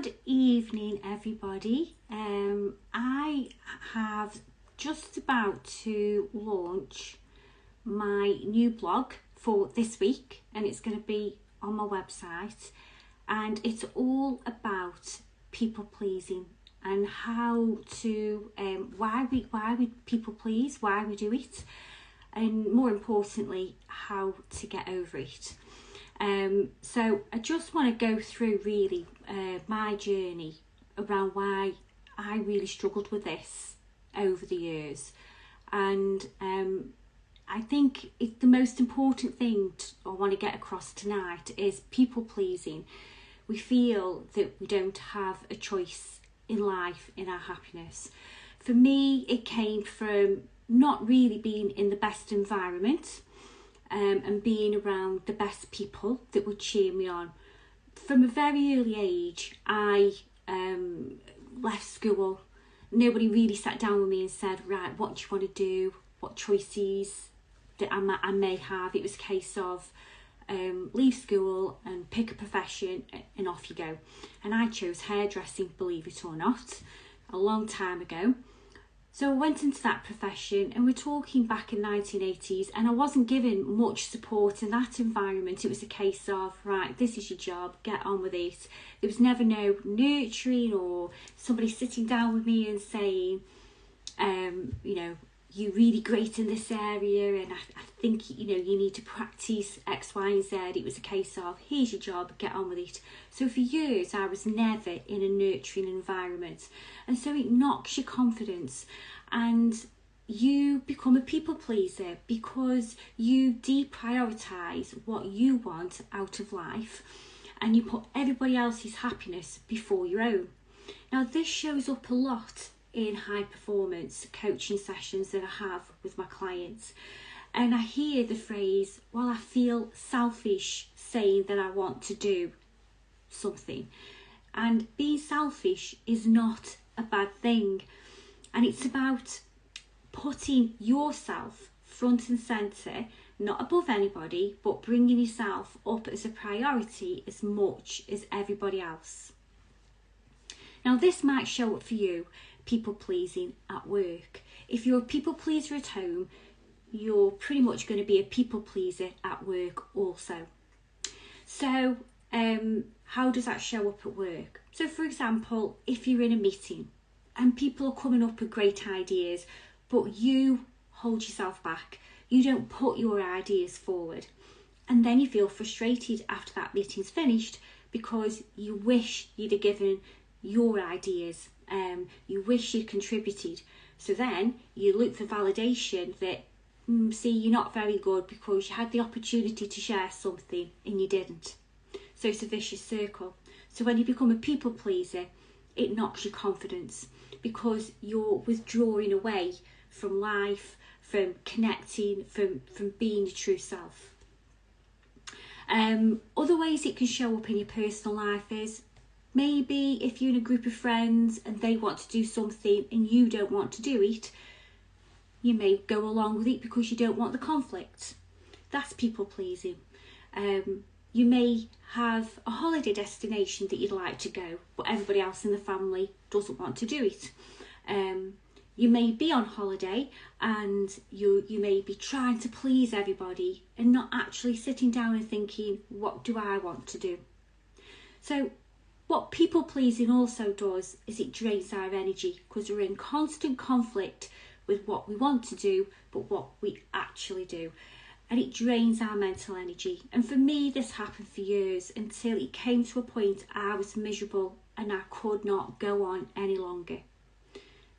Good evening, everybody. I have just about to launch my new blog for this week, and it's going to be on my website, and it's all about people pleasing and how to why we people please, why we do it, and more importantly, how to get over it. So I just want to go through really my journey around why I really struggled with this over the years, and I think the most important thing I want to get across tonight is people pleasing. We feel that we don't have a choice in life, in our happiness. For me, it came from not really being in the best environment, and being around the best people that would cheer me on. From a very early age, I left school. Nobody really sat down with me and said, right, what do you want to do? What choices that I may have? It was a case of leave school and pick a profession and off you go. And I chose hairdressing, believe it or not, a long time ago. So I went into that profession, and we're talking back in 1980s, and I wasn't given much support in that environment. It was a case of, right, this is your job, get on with it. There was never no nurturing or somebody sitting down with me and saying, you're really great in this area, and I think, you need to practice X, Y, and Z. It was a case of, here's your job, get on with it. So for years, I was never in a nurturing environment. And so it knocks your confidence, and you become a people pleaser because you deprioritize what you want out of life, and you put everybody else's happiness before your own. Now, this shows up a lot in high performance coaching sessions that I have with my clients, and I hear the phrase, well, I feel selfish saying that I want to do something. And being selfish is not a bad thing, and it's about putting yourself front and centre, not above anybody, but bringing yourself up as a priority as much as everybody else. Now, this might show up for you, people pleasing at work. If you're a people pleaser at home, you're pretty much going to be a people pleaser at work also. So how does that show up at work? So for example, if you're in a meeting and people are coming up with great ideas, but you hold yourself back, you don't put your ideas forward, and then you feel frustrated after that meeting's finished because you wish you'd have given your ideas, you wish you'd contributed. So then you look for validation that, see, you're not very good because you had the opportunity to share something and you didn't. So it's a vicious circle. So when you become a people pleaser, it knocks your confidence because you're withdrawing away from life, from connecting, from being your true self. Other ways it can show up in your personal life is maybe if you're in a group of friends and they want to do something and you don't want to do it, you may go along with it because you don't want the conflict. That's people pleasing. You may have a holiday destination that you'd like to go, but everybody else in the family doesn't want to do it. You may be on holiday and you may be trying to please everybody and not actually sitting down and thinking, what do I want to do? So what people pleasing also does is it drains our energy because we're in constant conflict with what we want to do, but what we actually do. And it drains our mental energy. And for me, this happened for years until it came to a point I was miserable and I could not go on any longer.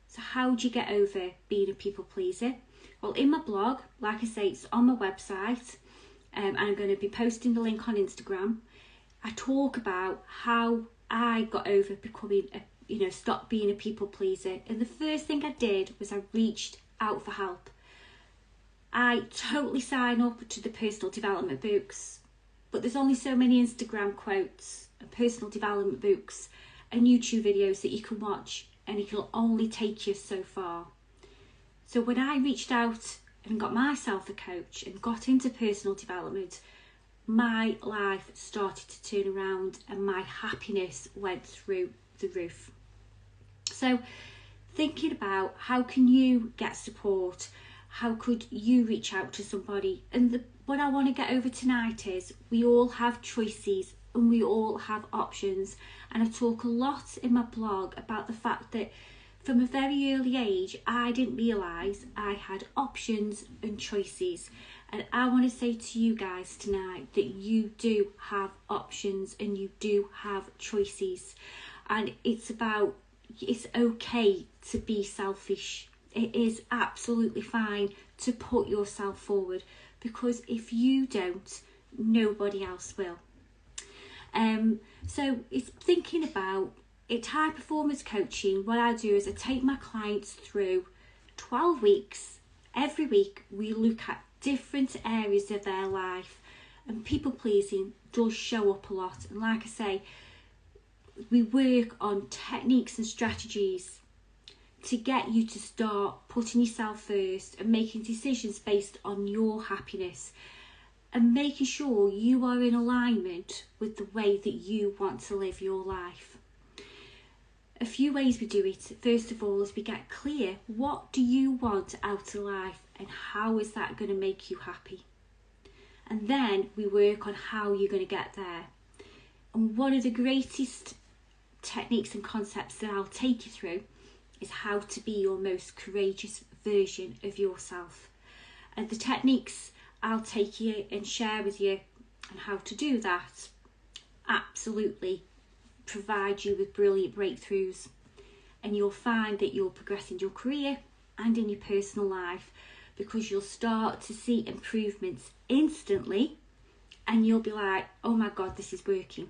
So how do you get over being a people pleaser? Well, in my blog, like I say, it's on my website, and I'm going to be posting the link on Instagram. I talk about how I got over becoming stop being a people pleaser. And the first thing I did was I reached out for help. I totally sign up to the personal development books, but there's only so many Instagram quotes and personal development books and YouTube videos that you can watch, and it can only take you so far. So when I reached out and got myself a coach and got into personal development, my life started to turn around and my happiness went through the roof. So thinking about how can you get support, how could you reach out to somebody, and what I want to get over tonight is we all have choices and we all have options. And I talk a lot in my blog about the fact that from a very early age I didn't realise I had options and choices. And I want to say to you guys tonight that you do have options and you do have choices. And it's okay to be selfish. It is absolutely fine to put yourself forward, because if you don't, nobody else will. So it's thinking about it. High performance coaching, what I do is I take my clients through 12 weeks. Every week we look at different areas of their life, and people pleasing does show up a lot. And like I say, we work on techniques and strategies to get you to start putting yourself first and making decisions based on your happiness and making sure you are in alignment with the way that you want to live your life. A few ways we do it. First of all, is we get clear, what do you want out of life and how is that going to make you happy? And then we work on how you're going to get there. And one of the greatest techniques and concepts that I'll take you through is how to be your most courageous version of yourself. And the techniques I'll take you and share with you and how to do that absolutely provide you with brilliant breakthroughs, and you'll find that you'll progress in your career and in your personal life, because you'll start to see improvements instantly and you'll be like, oh my God, this is working.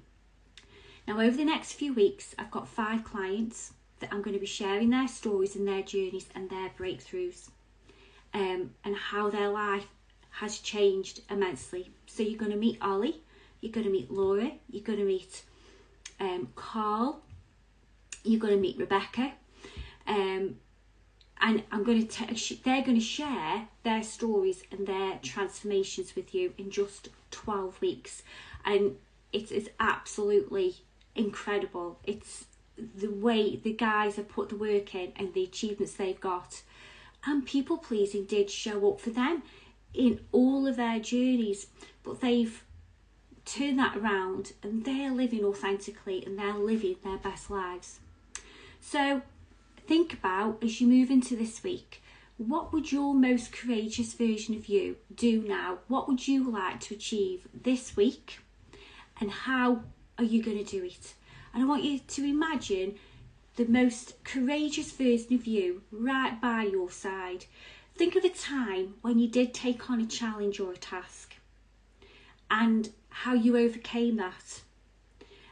Now over the next few weeks I've got 5 clients that I'm going to be sharing their stories and their journeys and their breakthroughs, and how their life has changed immensely. So you're going to meet Ollie, you're going to meet Laura, you're going to meet Carl, you're going to meet Rebecca, and I'm going to they're going to share their stories and their transformations with you in just 12 weeks, and it is absolutely incredible. It's the way the guys have put the work in and the achievements they've got, and people pleasing did show up for them in all of their journeys, but they've turn that around and they're living authentically and they're living their best lives. So think about, as you move into this week, what would your most courageous version of you do now? What would you like to achieve this week, and how are you going to do it? And I want you to imagine the most courageous version of you right by your side. Think of a time when you did take on a challenge or a task and how you overcame that,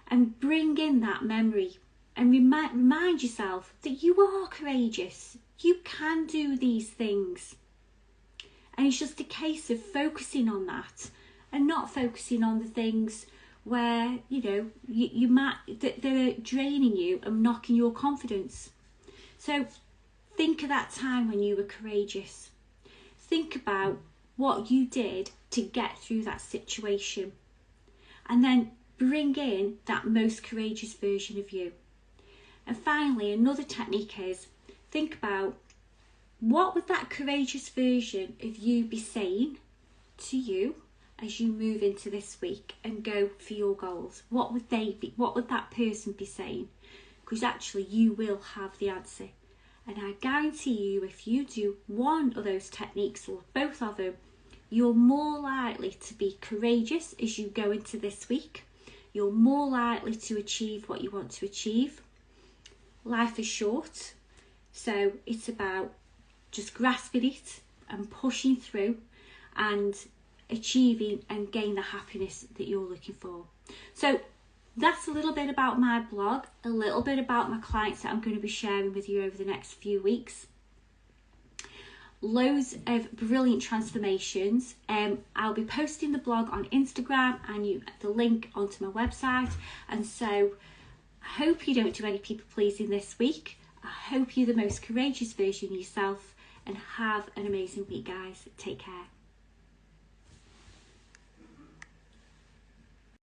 and bring in that memory and remind yourself that you are courageous. You can do these things, and it's just a case of focusing on that and not focusing on the things where you might that are draining you and knocking your confidence. So think of that time when you were courageous. Think about what you did to get through that situation, and then bring in that most courageous version of you. And finally, another technique is think about, what would that courageous version of you be saying to you as you move into this week and go for your goals? What would they be? What would that person be saying? Because actually you will have the answer. And I guarantee you, if you do one of those techniques or both of them, you're more likely to be courageous as you go into this week. You're more likely to achieve what you want to achieve. Life is short, so it's about just grasping it and pushing through and achieving and gain the happiness that you're looking for. So that's a little bit about my blog, a little bit about my clients that I'm going to be sharing with you over the next few weeks. Loads of brilliant transformations. I'll be posting the blog on Instagram and the link onto my website. And so I hope you don't do any people pleasing this week. I hope you're the most courageous version of yourself, and have an amazing week, guys. Take care.